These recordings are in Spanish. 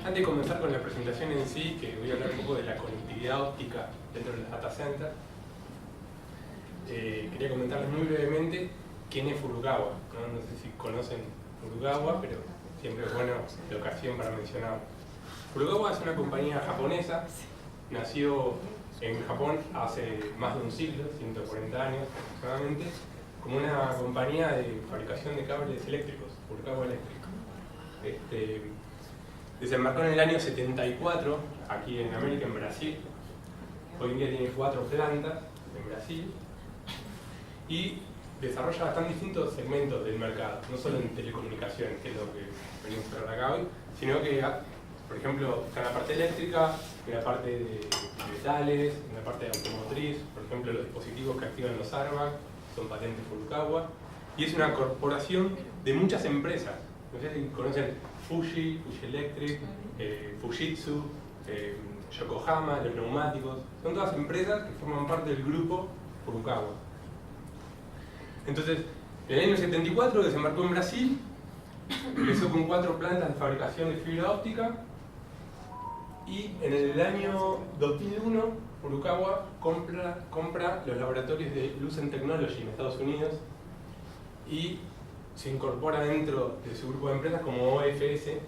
Antes de comenzar con la presentación en sí, que voy a hablar un poco de la conectividad óptica dentro de los data centers, quería comentarles muy brevemente quién es Furukawa. No sé si conocen Furukawa, pero siempre es bueno la ocasión para mencionarlo. Furukawa es una compañía japonesa, nació en Japón hace más de un siglo, 140 años aproximadamente, como una compañía de fabricación de cables eléctricos, Furukawa Electric. Desembarcó en el año 74 aquí en América, en Brasil. Hoy en día tiene 4 plantas en Brasil y desarrolla bastante distintos segmentos del mercado, no solo en telecomunicaciones, que es lo que venimos a hablar acá hoy, sino que, por ejemplo, está en la parte eléctrica, en la parte de metales, en la parte de automotriz. Por ejemplo, los dispositivos que activan los airbags son patentes Furukawa, y es una corporación de muchas empresas. No sé si conocen Fuji Electric, Fujitsu, Yokohama, los neumáticos. Son todas empresas que forman parte del grupo Furukawa. Entonces, en el año 74 desembarcó en Brasil, empezó con 4 plantas de fabricación de fibra óptica, y en el año 2001 Furukawa compra los laboratorios de Lucent Technology en Estados Unidos y se incorpora dentro de su grupo de empresas como OFS,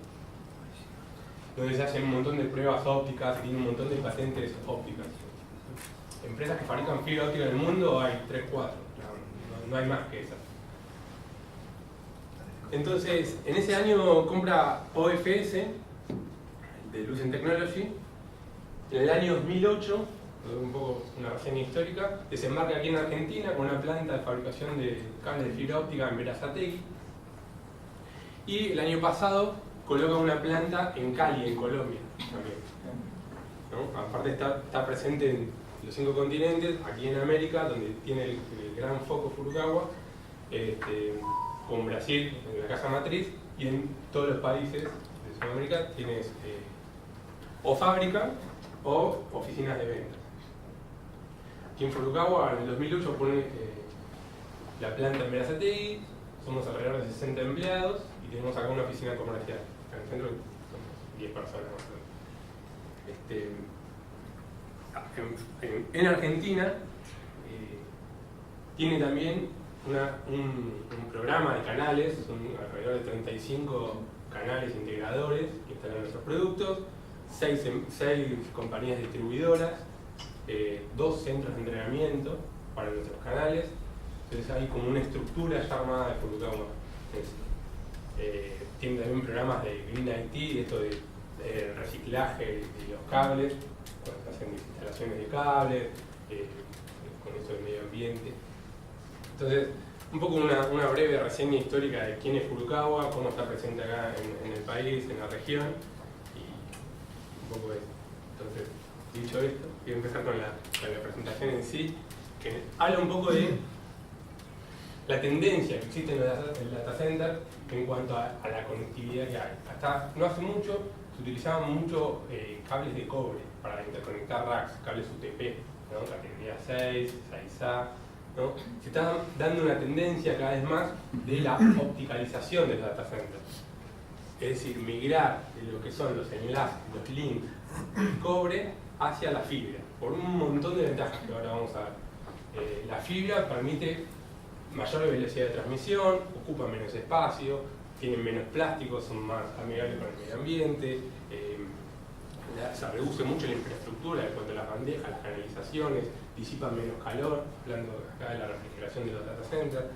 donde se hacen un montón de pruebas ópticas y tiene un montón de patentes ópticas. Empresas que fabrican fibra óptica en el mundo hay 3, 4, no hay más que esas. Entonces, en ese año compra OFS de Lucent Technology. En el año 2008, un poco una reseña histórica, desembarca aquí en Argentina con una planta de fabricación de cables de fibra óptica en Berazategui. Y el año pasado coloca una planta en Cali, en Colombia también, ¿no? Aparte está presente en los 5 continentes, aquí en América, donde tiene el gran foco Furukawa, con Brasil en la casa matriz, y en todos los países de Sudamérica tienes o fábrica o oficinas de ventas. Aquí en Furukawa en el 2008 pone la planta en Berazategui, somos alrededor de 60 empleados y tenemos acá una oficina comercial. En el centro somos 10 personas más o menos. En Argentina tiene también un programa de canales, son alrededor de 35 canales integradores que instalan nuestros productos, 6 compañías distribuidoras, 2 centros de entrenamiento para nuestros canales. Entonces hay como una estructura ya armada de Furukawa. Tiene también programas de Green IT, esto de reciclaje de los cables, cuando se hacen instalaciones de cables, con esto del medio ambiente. Entonces, un poco una breve reseña histórica de quién es Furukawa, cómo está presente acá en el país, en la región, y un poco eso. Entonces, dicho esto, voy a empezar con la presentación en sí, que habla un poco de la tendencia que existe en el data center en cuanto a la conectividad que hay. Hasta no hace mucho se utilizaban mucho cables de cobre para interconectar racks, cables UTP, ¿no? Categoría 6, 6A, ¿no? Se está dando una tendencia cada vez más de la opticalización del data center. Es decir, migrar de lo que son los enlaces, los links del cobre hacia la fibra, por un montón de ventajas que ahora vamos a ver. La fibra permite mayor velocidad de transmisión, ocupa menos espacio, tienen menos plástico, son más amigables con el medio ambiente, se reduce mucho la infraestructura en cuanto a las bandejas, las canalizaciones, disipan menos calor, hablando acá de la refrigeración de los data centers.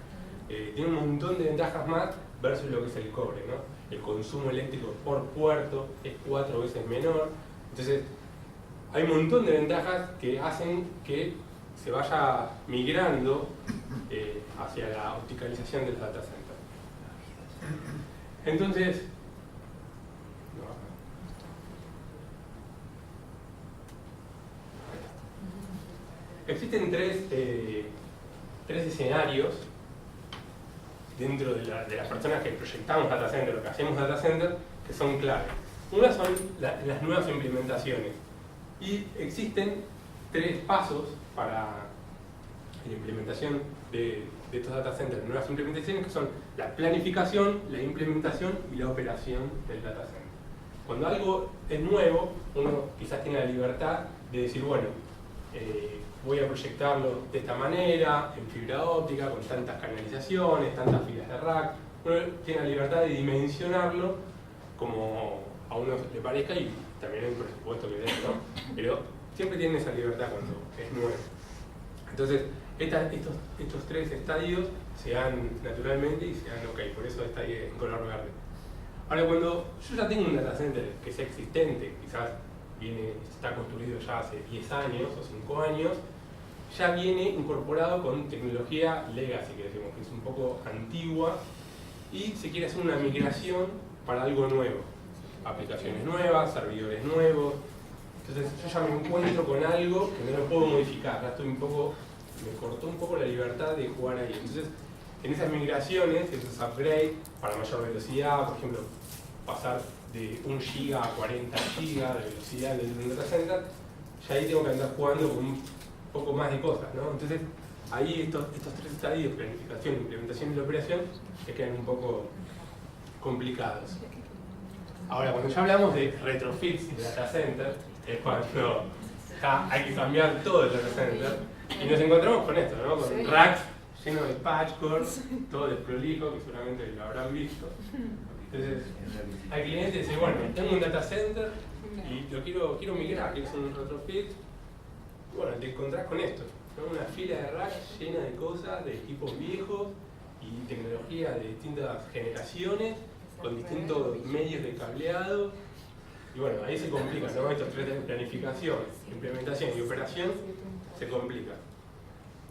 Tiene un montón de ventajas más versus lo que es el cobre, ¿no? El consumo eléctrico por puerto es 4 veces menor. Entonces, hay un montón de ventajas que hacen que se vaya migrando hacia la opticalización del data center. Entonces, existen tres escenarios dentro de las personas que proyectamos data center, lo que hacemos data center, que son claves. Una son las nuevas implementaciones, y existen 3 pasos para la implementación de estos data centers, nuevas implementaciones, que son la planificación, la implementación y la operación del data center. cuando algo es nuevo, uno quizás tiene la libertad de decir, bueno, voy a proyectarlo de esta manera, en fibra óptica, con tantas canalizaciones, tantas filas de rack. Uno tiene la libertad de dimensionarlo como a uno le parezca y también hay un presupuesto que dé, ¿no? Pero siempre tienen esa libertad cuando es nuevo. Entonces, estos tres estadios se dan naturalmente y se dan ok, por eso está ahí en color verde. Ahora, cuando yo ya tengo un data center que sea existente, quizás está construido ya hace 10 años o 5 años, ya viene incorporado con tecnología legacy, que decimos que es un poco antigua, y se quiere hacer una migración para algo nuevo. Aplicaciones nuevas, servidores nuevos. Entonces yo ya me encuentro con algo que no lo puedo modificar, ya estoy me cortó un poco la libertad de jugar ahí. Entonces, en esas migraciones, esos upgrades para mayor velocidad, por ejemplo, pasar de 1 GB a 40 GB de velocidad dentro de un data center, ya ahí tengo que andar jugando con un poco más de cosas, ¿no? Entonces, ahí estos tres estadios, planificación, implementación y la operación, se quedan un poco complicados. Ahora, cuando ya hablamos de retrofits de data center, es cuando ya hay que cambiar todo el data center y nos encontramos con esto, ¿no? Con racks llenos de patchwork, todo desprolijo, que seguramente lo habrán visto. Entonces, al cliente dice, bueno, tengo un data center y lo quiero migrar, quiero hacer un retrofit. Y bueno, te encontrás con esto, ¿no? Una fila de racks llena de cosas, de equipos viejos y tecnología de distintas generaciones, con distintos medios de cableado. Y bueno, ahí se complica, ¿no? Estos tres de planificación, implementación y operación se complica.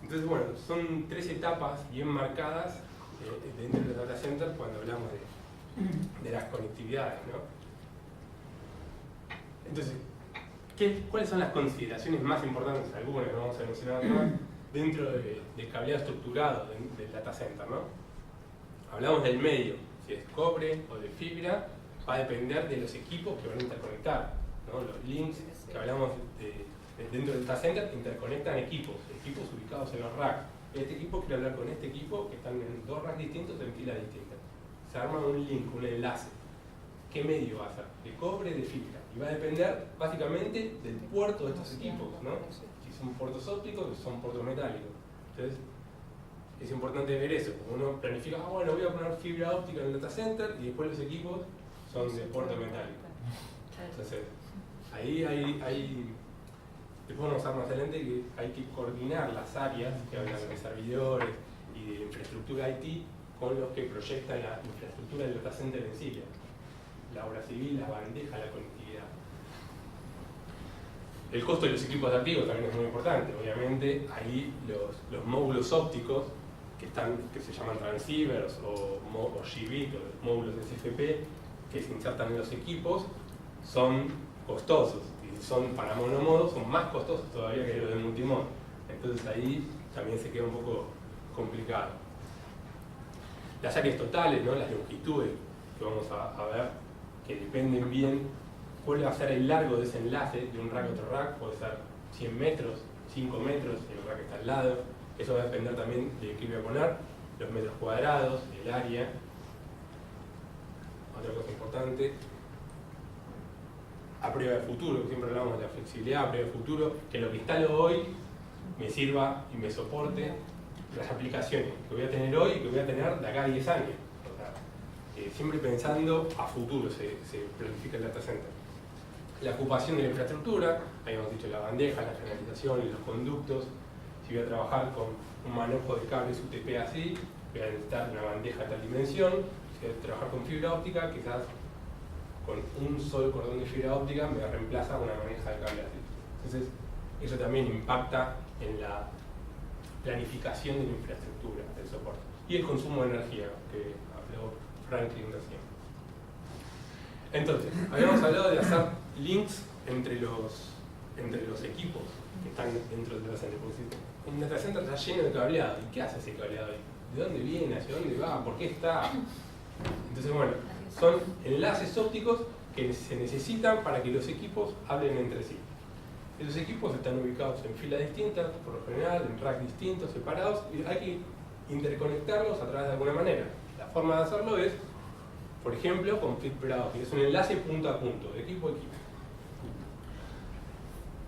Entonces, bueno, son tres etapas bien marcadas dentro de los data centers cuando hablamos de las conectividades, ¿no? Entonces, ¿cuáles son las consideraciones más importantes? Algunas que vamos a mencionar más dentro del cableado estructurado del data center, ¿no? Hablamos del medio, si es cobre o de fibra, va a depender de los equipos que van a interconectar, ¿no? Los links que hablamos dentro del data center interconectan equipos ubicados en los racks. Este equipo quiere hablar con este equipo que están en 2 racks distintos en filas distintas. Se arma un link, un enlace. ¿Qué medio va a ser? ¿De cobre, de fibra? Y va a depender básicamente del puerto de estos equipos, ¿no? Si son puertos ópticos o si son puertos metálicos. Entonces, es importante ver eso. Como uno planifica, bueno, voy a poner fibra óptica en el data center y después los equipos son de puerto metálico. Entonces, ahí hay después vamos a ver más adelante que hay que coordinar las áreas que hablan de servidores y de infraestructura IT con los que proyectan la infraestructura del data center en sí, la obra civil, la bandeja, la conectividad. El costo de los equipos adaptivos también es muy importante. Obviamente, ahí los módulos ópticos que se llaman transceivers o GBIT, o módulos SFP, que se insertan en los equipos, son costosos. Son para monomodo, son más costosos todavía que los de multimodo. Entonces ahí también se queda un poco complicado. Las áreas totales, ¿no? Las longitudes que vamos a ver, que dependen bien cuál va a ser el largo de ese enlace de un rack a otro rack, puede ser 100 metros, 5 metros, el rack está al lado. Eso va a depender también de qué voy a poner, los metros cuadrados, el área. Otra cosa importante, a prueba de futuro, que siempre hablamos de la flexibilidad, a prueba de futuro, que lo que instalo hoy me sirva y me soporte las aplicaciones que voy a tener hoy y que voy a tener de acá a 10 años. O sea, siempre pensando a futuro se planifica el data center. La ocupación de la infraestructura, habíamos dicho la bandeja, la canalización y los conductos. Si voy a trabajar con un manejo de cables UTP así, voy a necesitar una bandeja de tal dimensión. Si voy a trabajar con fibra óptica, quizás con un solo cordón de fibra óptica me reemplaza una maneja de cable así. Entonces, eso también impacta en la planificación de la infraestructura, del soporte. Y el consumo de energía, que habló Franklin recién. Entonces, habíamos hablado de hacer links entre los equipos que están dentro del data center. Un data center está lleno de cableado. ¿Y qué hace ese cableado ahí? ¿De dónde viene? ¿Hacia dónde va? ¿Por qué está? Entonces, bueno, son enlaces ópticos que se necesitan para que los equipos hablen entre sí. Esos equipos están ubicados en filas distintas, por lo general, en racks distintos, separados, y hay que interconectarlos a través de alguna manera. La forma de hacerlo es por ejemplo, con fibra óptica. Es un enlace punto a punto, de equipo a equipo.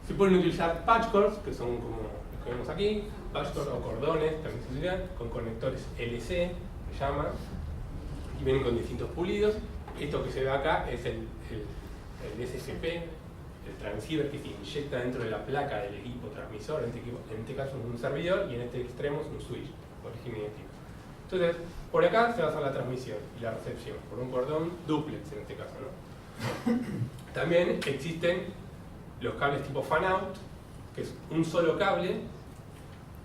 Se pueden utilizar patch cords, que son como los que vemos aquí, patch cords o cordones, también se utilizan, con conectores LC, se llaman, y vienen con distintos pulidos. Esto que se ve acá es el SCP, el transceiver que se inyecta dentro de la placa del equipo transmisor, en este caso es un servidor, y en este extremo es un switch, origen y destino. Entonces, por acá se va a hacer la transmisión y la recepción, por un cordón duplex en este caso, ¿no? También existen los cables tipo fan-out, que es un solo cable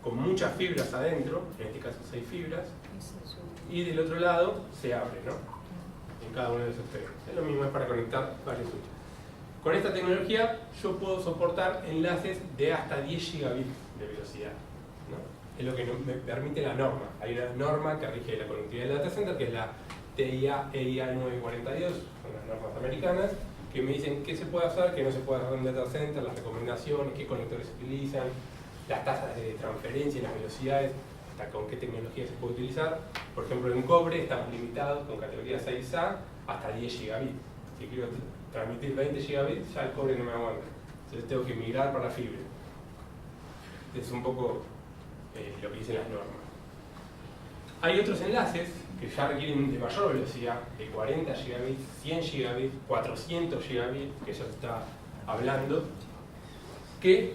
con muchas fibras adentro, en este caso 6 fibras, y del otro lado se abre, ¿no? En cada uno de los extremos. Es lo mismo, es para conectar varios switches. Con esta tecnología yo puedo soportar enlaces de hasta 10 gigabits de velocidad, ¿no? Es lo que me permite la norma. Hay una norma que rige la conectividad del data center, que es la TIA EIA 942, son las normas americanas, que me dicen qué se puede hacer, qué no se puede hacer en un data center, las recomendaciones, qué conectores se utilizan, las tasas de transferencia y las velocidades, hasta con qué tecnología se puede utilizar. Por ejemplo, en cobre estamos limitados con categoría 6A hasta 10 gigabits. Si quiero transmitir 20 gigabits, ya el cobre no me aguanta. Entonces tengo que migrar para fibra. Es un poco lo que dicen las normas. Hay otros enlaces que ya requieren de mayor velocidad, de 40 gigabits, 100 gigabits, 400 gigabits, que ya se está hablando, que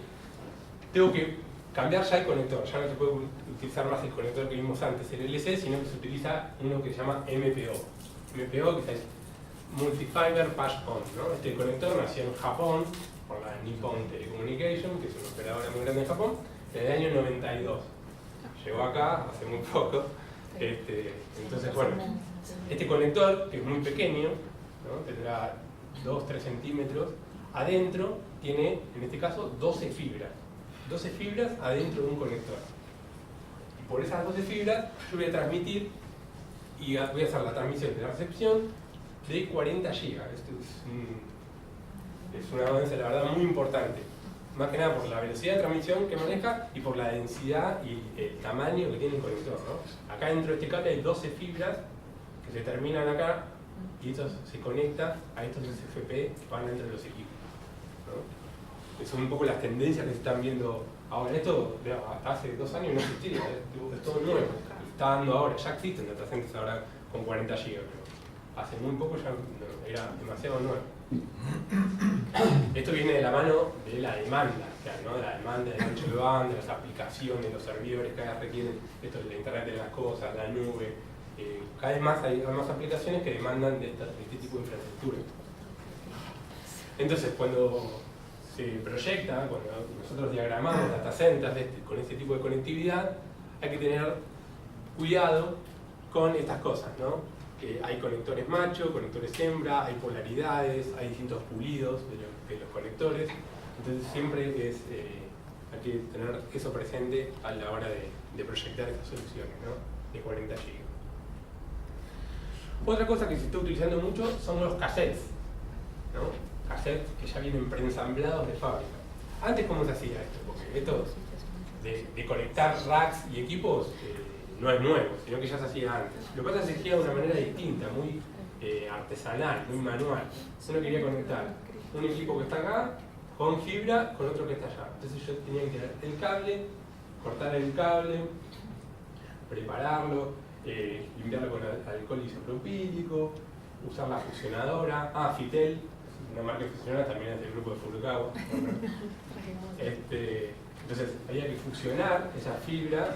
tengo que cambiar ya el conector. Ya no se puede utilizar más el conector que vimos antes, el LC, sino que se utiliza uno que se llama MPO. MPO, que es Multifiber Patch On, ¿no? Este conector nació en Japón por la Nippon Telecommunication, que es una operadora muy grande en Japón, desde el año 92. Llegó acá hace muy poco. Entonces, bueno, este conector, que es muy pequeño, ¿no? Tendrá 2-3 centímetros, adentro tiene, en este caso, 12 fibras. 12 fibras adentro de un conector. Y por esas 12 fibras yo voy a transmitir y voy a hacer la transmisión de la recepción de 40 gigas. Esto es un avance, la verdad, muy importante. Más que nada por la velocidad de transmisión que maneja y por la densidad y el tamaño que tiene el conector, ¿no? Acá dentro de este cable hay 12 fibras que se terminan acá y esto se conecta a estos SFP que van dentro de los equipos, ¿no? Son un poco las tendencias que se están viendo ahora. Esto hasta hace 2 años no existía, es todo nuevo. Está dando ahora, ya existen data centers ahora con 40 GB, pero hace muy poco ya no, era demasiado nuevo. Esto viene de la mano de la demanda, ¿no? De la demanda del ancho de banda, de las aplicaciones, los servidores que cada vez requieren esto de la Internet de las cosas, la nube. Cada vez más hay más aplicaciones que demandan de este tipo de infraestructura. Entonces, cuando se proyecta, cuando nosotros diagramamos data centers con este tipo de conectividad, hay que tener cuidado con estas cosas, ¿no? Hay conectores macho, conectores hembra, hay polaridades, hay distintos pulidos de los conectores, entonces siempre hay que tener eso presente a la hora de proyectar estas soluciones, ¿no? De 40 GB. Otra cosa que se está utilizando mucho son los cassettes, ¿no? Cassettes que ya vienen preensamblados de fábrica. Antes, ¿cómo se hacía esto? Porque esto de conectar racks y equipos no es nuevo, sino que ya se hacía antes. Lo que pasa es que se hacía de una manera distinta, muy artesanal, muy manual. Uno quería conectar un equipo que está acá con fibra con otro que está allá. Entonces yo tenía que tirar el cable, cortar el cable, prepararlo, limpiarlo con alcohol isopropílico, usar la fusionadora. Fitel, una marca fusionadora, también es del grupo de Furukawa. Entonces había que fusionar esa fibra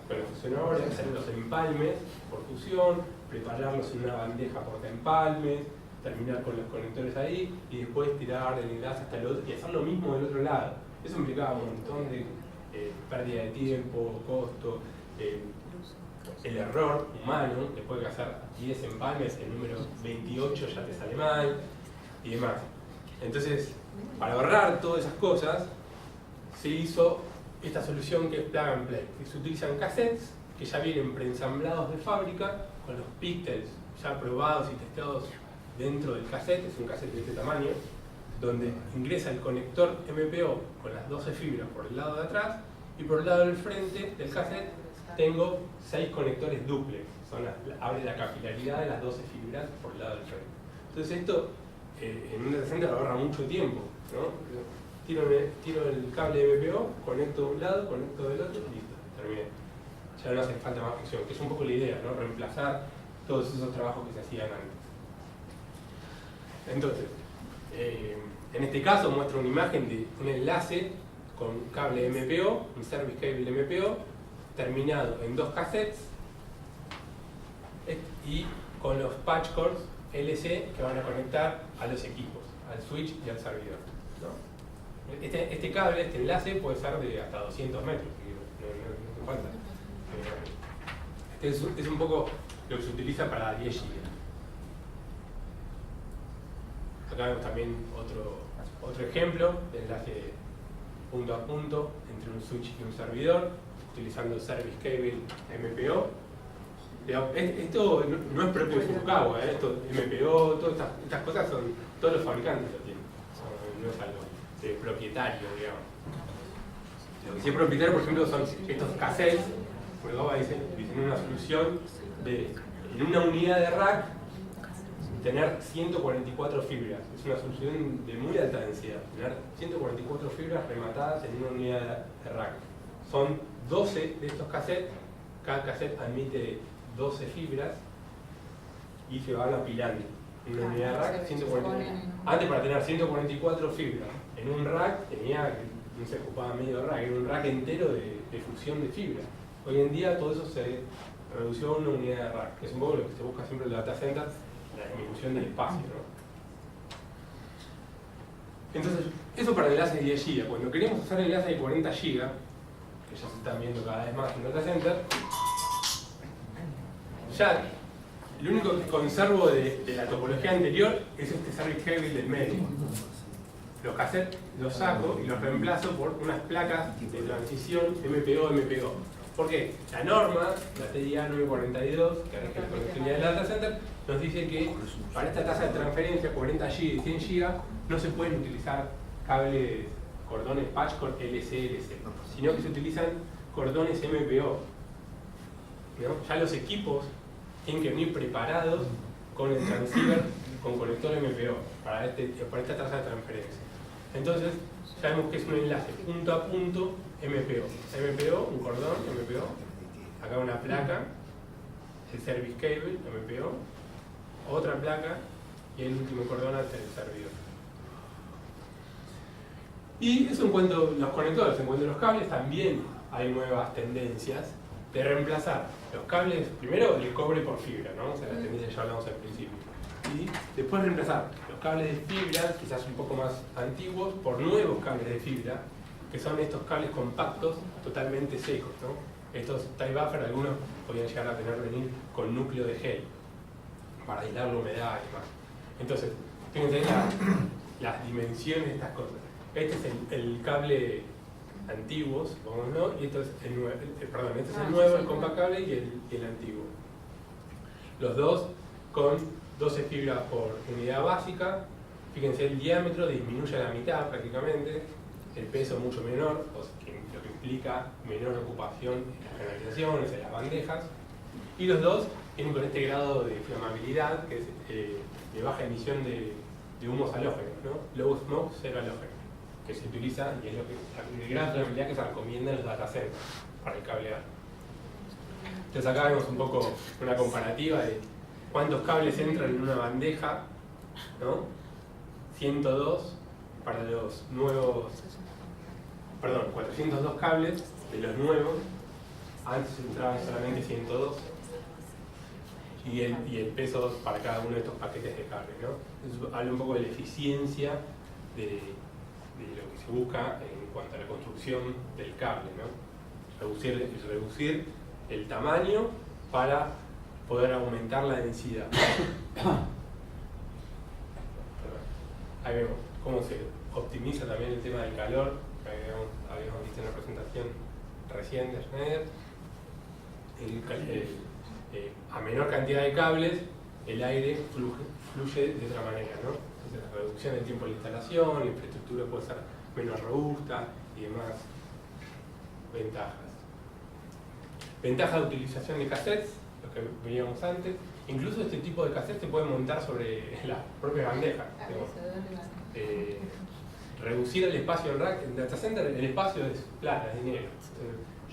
con la fusionadora, hacer los empalmes por fusión, prepararlos en una bandeja porta empalmes, terminar con los conectores ahí y después tirar el enlace hasta el otro y hacer lo mismo del otro lado. Eso implicaba un montón de pérdida de tiempo, costo, el error humano. Después de hacer 10 empalmes, el número 28 ya te sale mal y demás. Entonces, para ahorrar todas esas cosas, se hizo esta solución que es plug and play. Se utilizan cassettes que ya vienen preensamblados de fábrica con los píxeles ya probados y testeados dentro del cassette. Es un cassette de este tamaño, donde ingresa el conector MPO con las 12 fibras por el lado de atrás y por el lado del frente del cassette tengo 6 conectores duplex, abre la capilaridad de las 12 fibras por el lado del frente. Entonces esto en un data center ahorra mucho tiempo, ¿no? Tiro el cable MPO, conecto de un lado, conecto del otro, listo, terminé. Ya no hace falta más fricción, que es un poco la idea, ¿no? Reemplazar todos esos trabajos que se hacían antes. Entonces, en este caso muestro una imagen de un enlace con cable MPO, un service cable MPO, terminado en 2 cassettes y con los patch cords LC que van a conectar a los equipos, al switch y al servidor, ¿no? Este cable, este enlace puede ser de hasta 200 metros, no falta. Este es un poco lo que se utiliza para 10 GB. Acá vemos también otro ejemplo de enlace punto a punto entre un switch y un servidor, utilizando Service Cable MPO. Esto no es propio de Furukawa, esto MPO, todas estas cosas son, todos los fabricantes lo tienen, no es algo propietario, digamos. Lo que sí es propietario, por ejemplo, son estos cassettes. Furukawa dice una solución de, en una unidad de rack, tener 144 fibras. Es una solución de muy alta densidad. Tener 144 fibras rematadas en una unidad de rack. Son 12 de estos cassettes. Cada cassette admite 12 fibras y se van apilando. En una unidad de rack, 144. Antes, para tener 144 fibras en un rack, tenía, no se ocupaba medio rack, era un rack entero de fusión de fibras. Hoy en día todo eso se redució a una unidad de rack, que es un poco lo que se busca siempre en el data center, la disminución del espacio, ¿no? Entonces, eso para enlaces de 10 GB. Cuando queremos hacer enlaces de 40 GB, que ya se están viendo cada vez más en data center, ya lo único que conservo de la topología anterior es este service cable del medio. Los cassettes los saco y los reemplazo por unas placas de transición MPO-MPO. ¿Por qué? La norma, la TIA 942, que rige la conectividad del data center, nos dice que para esta tasa de transferencia, 40 GB y 100 GB, no se pueden utilizar cables, cordones patchcord LC-LC, sino que se utilizan cordones MPO, ¿no? Ya los equipos tienen que venir preparados con el transceiver con conector MPO para esta tasa de transferencia. Entonces, sabemos que es un enlace punto a punto MPO. MPO, un cordón MPO, acá una placa, el service cable MPO, otra placa y el último cordón hasta el servidor. Y eso en cuanto a los conectores, en cuanto a los cables, también hay nuevas tendencias de reemplazar los cables, primero el cobre por fibra, ¿no? O sea, la tendencia ya hablamos al principio. Y después reemplazar los cables de fibra, quizás un poco más antiguos, por nuevos cables de fibra, que son estos cables compactos totalmente secos, ¿no? Estos tie buffer, algunos podrían llegar a venir con núcleo de gel para aislar la humedad y demás. Entonces, fíjense las dimensiones de estas cosas. Este es el cable antiguo, supongámoslo, y esto es el nuevo, este es el nuevo, el compact cable y el antiguo. Los dos con 12 fibras por unidad básica. Fíjense, el diámetro disminuye a la mitad prácticamente, el peso mucho menor, lo que implica menor ocupación en las canalizaciones, en las bandejas. Y los dos tienen con este grado de flamabilidad, que es de baja emisión de humos halógenos, ¿no? Low smoke, cero halógeno, que se utiliza y es el grado de flamabilidad que se recomienda en los data centers para el cableado. Entonces acá vemos un poco una comparativa de cuántos cables entran en una bandeja, ¿no? 102 para los nuevos, perdón, 402 cables de los nuevos, antes entraban solamente 102, y el peso para cada uno de estos paquetes de cables, ¿no? Eso habla un poco de la eficiencia de lo que se busca en cuanto a la construcción del cable, ¿no? Reducir el tamaño para poder aumentar la densidad. Ahí vemos cómo se optimiza también el tema del calor, que habíamos visto en la presentación recién de Schneider. A menor cantidad de cables, el aire fluye de otra manera, ¿no? Entonces, la reducción del tiempo de instalación, la infraestructura puede ser menos robusta y demás ventajas. Ventaja de utilización de cassettes. los que veíamos antes. Incluso este tipo de cassette se puede montar sobre las propias bandejas. Reducir el espacio en rack. En data center el espacio es plata, es dinero.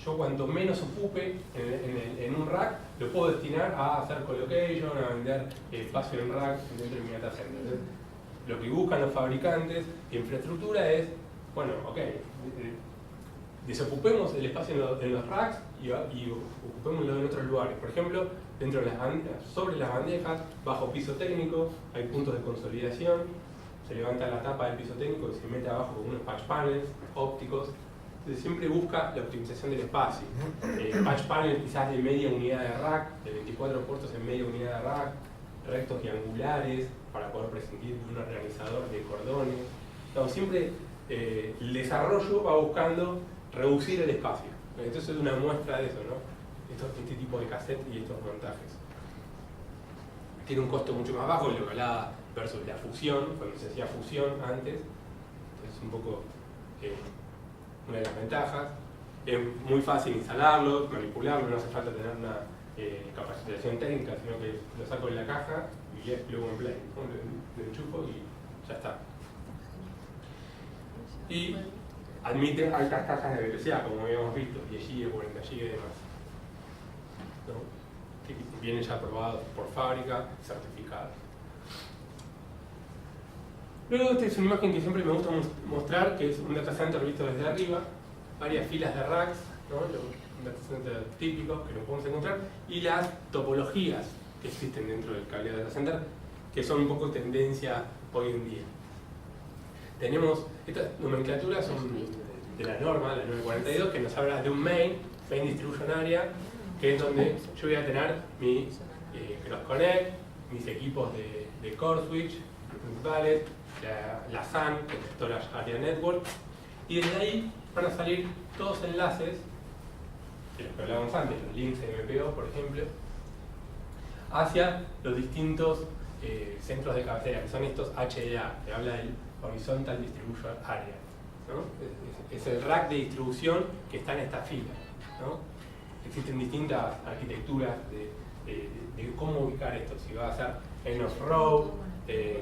Yo cuanto menos ocupe en un rack, lo puedo destinar a hacer colocation, a vender espacio en rack dentro de mi data center. Entonces, lo que buscan los fabricantes de infraestructura es, bueno, ok, desocupemos el espacio en los racks y ocupémoslo en otros lugares. Por ejemplo, dentro de las bandejas, sobre las bandejas, bajo piso técnico, hay puntos de consolidación, se levanta la tapa del piso técnico y se mete abajo con unos patch panels ópticos. Entonces siempre busca la optimización del espacio. Patch panels quizás de media unidad de rack, de 24 puertos en media unidad de rack, rectos y angulares para poder prescindir de un organizador de cordones. Entonces, siempre el desarrollo va buscando reducir el espacio. Entonces es una muestra de eso, ¿no? Este tipo de cassette y estos montajes. Tiene un costo mucho más bajo de lo que hablaba versus la fusión, cuando se hacía fusión antes. Entonces es un poco una de las ventajas. Es muy fácil instalarlo, manipularlo, no hace falta tener una capacitación técnica, sino que lo saco de la caja y es plug and play, ¿no? Lo enchufo y ya está. Y admite altas cajas de velocidad, como habíamos visto, 10 GB, 40 GB y demás, ¿no? Que vienen ya aprobados por fábrica, certificados. Luego, esta es una imagen que siempre me gusta mostrar, que es un data center visto desde arriba, varias filas de racks, ¿no? Un data center típico que lo podemos encontrar, y las topologías que existen dentro del cableado de data center, que son un poco tendencia hoy en día. Tenemos, estas nomenclaturas son de la norma, la 942, que nos habla de un main distribution area, que es donde yo voy a tener mi cross connect, mis equipos de core switch, principales, la SAN, que es Storage Area Network, y desde ahí van a salir todos enlaces, de los que hablábamos antes, los links MPO, por ejemplo, hacia los distintos centros de cabecera, que son estos HDA, que habla del Horizontal Distribution Area, ¿no? Es el rack de distribución que está en esta fila, ¿no? Existen distintas arquitecturas de cómo ubicar esto, si va a ser end of row,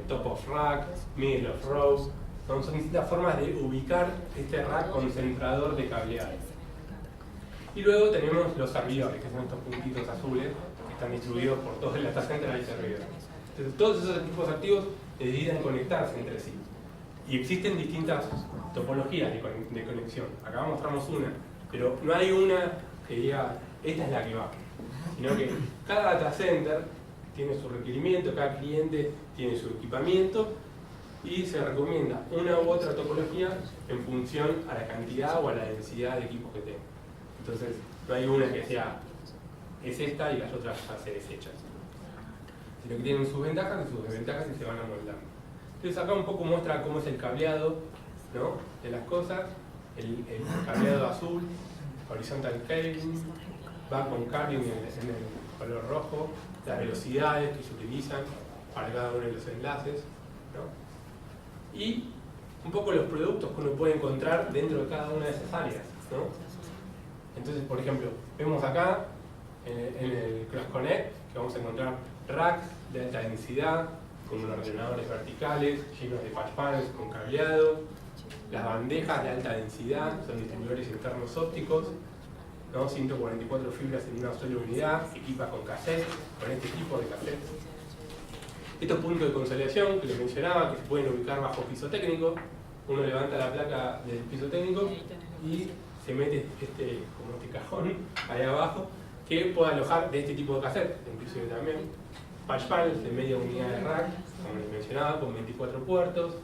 top of rack, middle of row, ¿no? Son distintas formas de ubicar este rack concentrador de cableado. Y luego tenemos los servidores, que son estos puntitos azules que están distribuidos por todo el data center, hay servidores. Entonces, todos esos equipos activos necesitan conectarse entre sí. Y existen distintas topologías de conexión. Acá mostramos una, pero no hay una que diga, esta es la que va. Sino que cada data center tiene su requerimiento, cada cliente tiene su equipamiento y se recomienda una u otra topología en función a la cantidad o a la densidad de equipos que tenga. Entonces, no hay una que sea, es esta y las otras ya se desechan. Sino que tienen sus ventajas y sus desventajas y se van amoldando. Entonces acá un poco muestra cómo es el cableado, ¿no? De las cosas, el cableado azul, horizontal cabling, va con cabling en el color rojo, las velocidades que se utilizan para cada uno de los enlaces, ¿no? Y un poco los productos que uno puede encontrar dentro de cada una de esas áreas, ¿no? Entonces, por ejemplo, vemos acá en el Cross Connect que vamos a encontrar racks de alta densidad con unos ordenadores verticales llenos de patch panels con cableado, las bandejas de alta densidad son distribuidores internos ópticos, ¿no? 144 fibras en una sola unidad, equipas con cassette, con este tipo de cassette. Estos puntos de consolidación que les mencionaba, que se pueden ubicar bajo piso técnico, uno levanta la placa del piso técnico y se mete como este cajón ahí abajo que puede alojar de este tipo de cassette, inclusive también patch panels de media unidad de rack, como les mencionaba, con 24 puertos,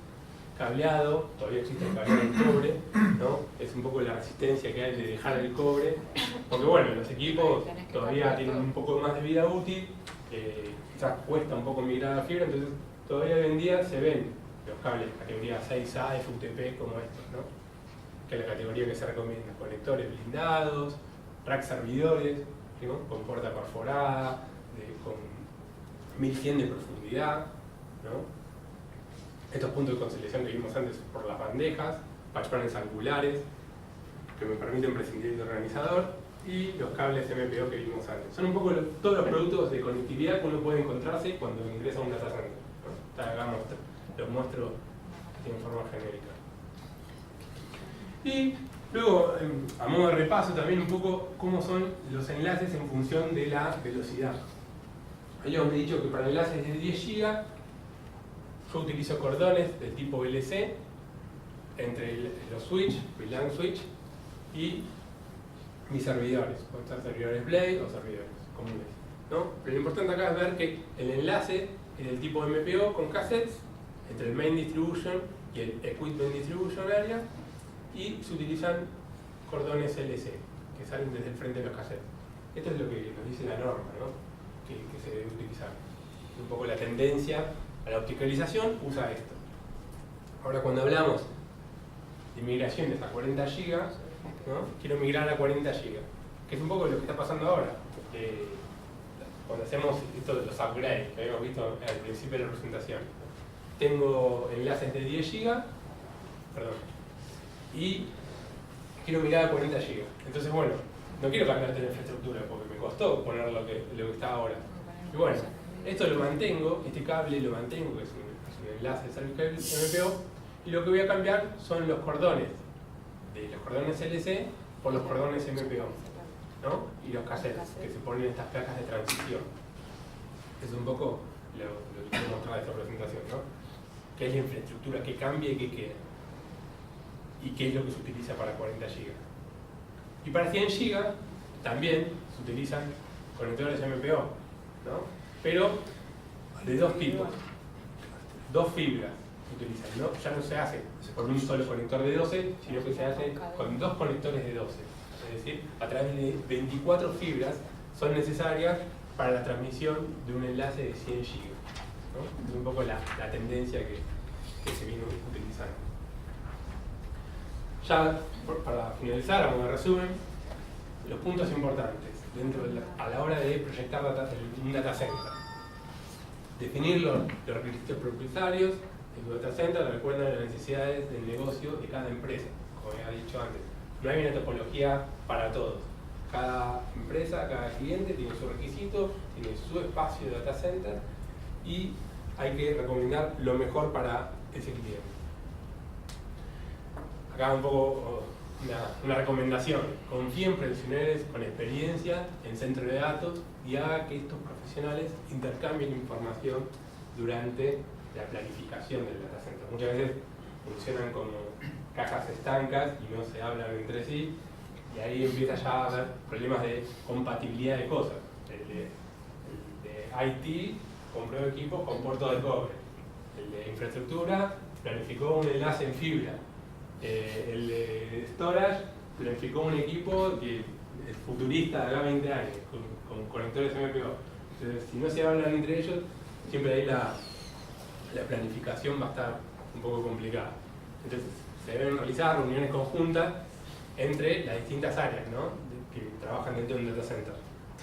cableado, todavía existe el cableado en cobre, ¿no? Es un poco la resistencia que hay de dejar el cobre, porque bueno, los equipos todavía tienen un poco más de vida útil, quizás cuesta un poco migrar a la fibra, entonces todavía hoy en día se ven los cables categoría 6A, FUTP como estos, ¿no? Que es la categoría que se recomienda, conectores blindados, rack servidores, ¿no? Con puerta perforada, con 1100 de profundidad, ¿no? Estos puntos de conciliación que vimos antes por las bandejas, patch panels angulares que me permiten prescindir del organizador, y los cables MPO que vimos antes. Son un poco todos los productos de conectividad que uno puede encontrarse cuando ingresa a un data center, ¿no? Acá los muestro en forma genérica. Y luego, a modo de repaso, también un poco cómo son los enlaces en función de la velocidad. Habíamos dicho que para enlaces de 10 GB yo utilizo cordones del tipo VLC entre los switch, VLAN switch, y mis servidores. Pueden ser servidores Blade o servidores comunes, ¿no? Pero lo importante acá es ver que el enlace es del tipo MPO con cassettes entre el Main Distribution y el Equipment Distribution Area, y se utilizan cordones LC que salen desde el frente de los cassettes. Esto es lo que nos dice la norma, ¿no? que se debe utilizar. Un poco la tendencia a la opticalización usa esto. Ahora, cuando hablamos de migraciones a 40 GB, ¿no? Quiero migrar a 40 GB, que es un poco lo que está pasando ahora. Cuando hacemos esto de los upgrades que habíamos visto al principio de la presentación, tengo enlaces de 10 GB, perdón, y quiero migrar a 40 GB. Entonces, bueno, no quiero cambiar la infraestructura porque me costó poner lo que está ahora. Y bueno, esto lo mantengo, este cable lo mantengo, que es un enlace de Service Cable MPO, y lo que voy a cambiar son los cordones, de los cordones LC por los cordones MPO, ¿no? Y los cassettes que se ponen en estas placas de transición. Es un poco lo que quiero mostrar de esta presentación, ¿no? ¿Qué es la infraestructura? ¿Qué cambia y qué queda? ¿Y qué es lo que se utiliza para 40 GB? Y para 100 GB también se utilizan conectores MPO, ¿no? Pero de dos tipos, dos fibras se utilizan, ¿no? Ya no se hace con un solo conector de 12, sino que se hace con dos conectores de 12. Es decir, a través de 24 fibras son necesarias para la transmisión de un enlace de 100 GB, ¿no? Es un poco la tendencia que se viene utilizando. Ya para finalizar, a modo de resumen, los puntos importantes a la hora de proyectar un data center. Definir los requisitos propietarios de tu data center, recuerda las necesidades del negocio de cada empresa, como había dicho antes. No hay una topología para todos. Cada empresa, cada cliente tiene su requisito, tiene su espacio de data center y hay que recomendar lo mejor para ese cliente. Acá un poco una recomendación: confíe en profesionales con experiencia en centro de datos y haga que estos profesionales intercambien información durante la planificación del data center. Muchas veces funcionan como cajas estancas y no se hablan entre sí, y ahí empieza ya a haber problemas de compatibilidad de cosas. El de IT compró equipos con puertos de cobre, el de infraestructura planificó un enlace en fibra, el de storage planificó un equipo que es futurista de acá 20 años, con conectores MPO. Entonces, si no se hablan entre ellos, siempre ahí la planificación va a estar un poco complicada. Entonces, se deben realizar reuniones conjuntas entre las distintas áreas, ¿no?, que trabajan dentro de un data center.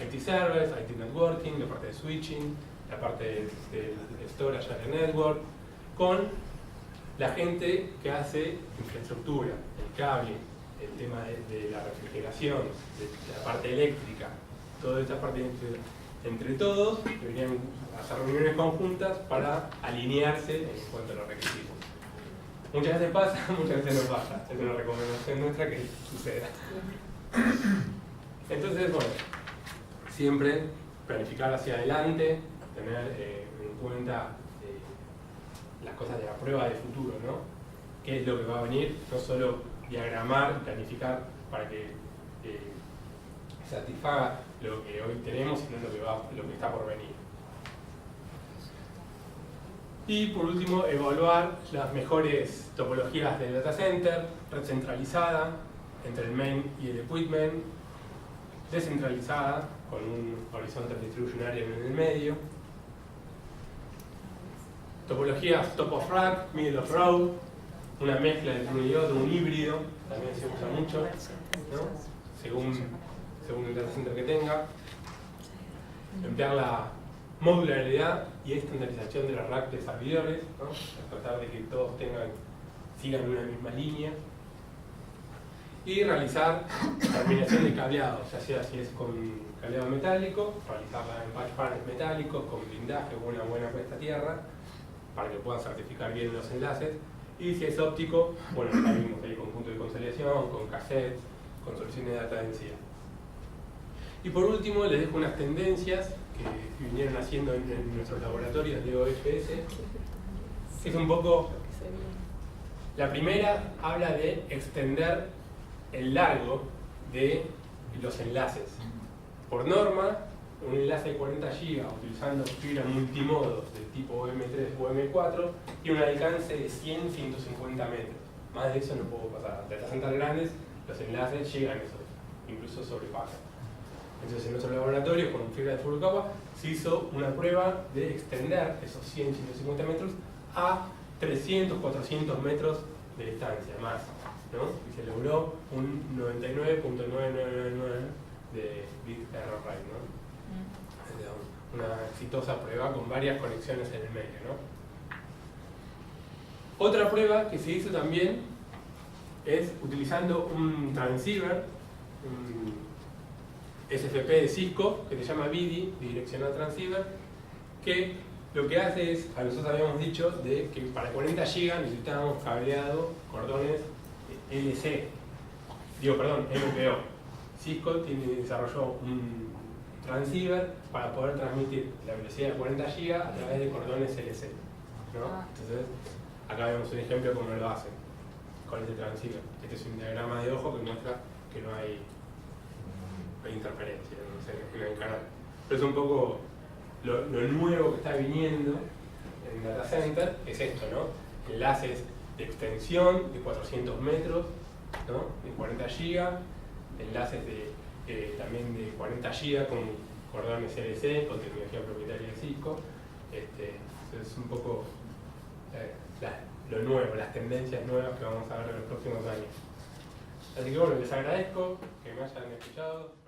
IT servers, IT networking, la parte de switching, la parte de storage area network, con la gente que hace infraestructura, el cable, el tema de la refrigeración, de la parte eléctrica, toda esta parte entre todos deberían hacer reuniones conjuntas para alinearse en cuanto a los requisitos. Muchas veces pasa, muchas veces no pasa. Es una recomendación nuestra que suceda. Entonces, bueno, siempre planificar hacia adelante, tener en cuenta las cosas de la prueba de futuro, ¿no? ¿Qué es lo que va a venir? No solo diagramar, planificar para que satisfaga lo que hoy tenemos, sino lo que está por venir. Y por último, evaluar las mejores topologías del data center: red centralizada entre el main y el equipment, descentralizada con un horizontal distribution area en el medio, topologías top of rack, middle of row, una mezcla entre uno y otro, un híbrido, también se usa mucho, ¿no?, según el data center que tenga. Emplear la modularidad y estandarización de los racks de servidores, ¿no?, tratar de que todos sigan una misma línea. y realizar terminación de cableado, ya sea si es con cableado metálico, realizarla en patch panels metálicos, con blindaje o una buena puesta a tierra, para que puedan certificar bien los enlaces. Y si es óptico, bueno, ya vimos ahí con punto de consolidación, con cassettes, con soluciones de alta densidad. Y por último, les dejo unas tendencias que vinieron haciendo en nuestros laboratorios de OFS, que es un poco... La primera habla de extender el largo de los enlaces. Por norma, un enlace de 40 GB utilizando fibra multimodo del tipo M3 o M4 tiene un alcance de 100-150 metros. Más de eso no puedo pasar. De las centrales grandes, los enlaces llegan a eso, incluso sobrepasan. Entonces, en nuestro laboratorio, con fibra de fluorocapa, se hizo una prueba de extender esos 100-150 metros a 300-400 metros de distancia, más, ¿no? Y se logró un 99.9999 de bit error rate, ¿no? Una exitosa prueba con varias conexiones en el medio, ¿no? Otra prueba que se hizo también es utilizando un transceiver, un SFP de Cisco, que se llama BIDI, Bidirectional Transceiver, que lo que hace es, a nosotros habíamos dicho de que para 40 GB necesitábamos cableado cordones MPO. Cisco desarrolló un transceiver para poder transmitir la velocidad de 40 GB a través de cordones LC, ¿no? Entonces, acá vemos un ejemplo de cómo lo hacen con este transceiver. Este es un diagrama de ojo que muestra que no hay interferencia, no hay canal. Pero es un poco lo nuevo que está viniendo en data center, es esto, ¿no? Enlaces de extensión de 400 metros, ¿no? De 40 GB, enlaces también de 40 GB con cordones LC, con tecnología propietaria de Cisco. Es un poco lo nuevo, las tendencias nuevas que vamos a ver en los próximos años. Así que bueno, les agradezco que me hayan escuchado.